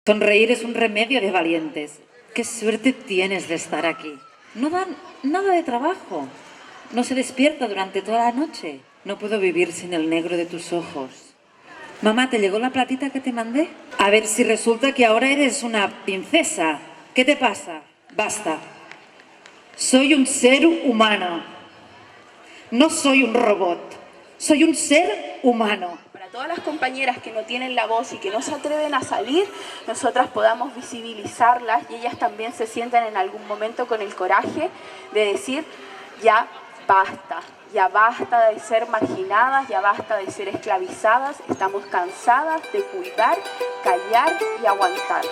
Sonreír es un remedio de valientes. Qué suerte tienes de estar aquí. No dan nada de trabajo. No se despierta durante toda la noche. No puedo vivir sin el negro de tus ojos. Mamá, ¿te llegó la platita que te mandé? A ver si resulta que ahora eres una princesa. ¿Qué te pasa? Basta. Soy un ser humano. No soy un robot. Soy un ser humano. Para todas las compañeras que no tienen la voz y que no se atreven a salir, nosotras podamos visibilizarlas y ellas también se sientan en algún momento con el coraje de decir, ya basta de ser marginadas, ya basta de ser esclavizadas, estamos cansadas de cuidar, callar y aguantar.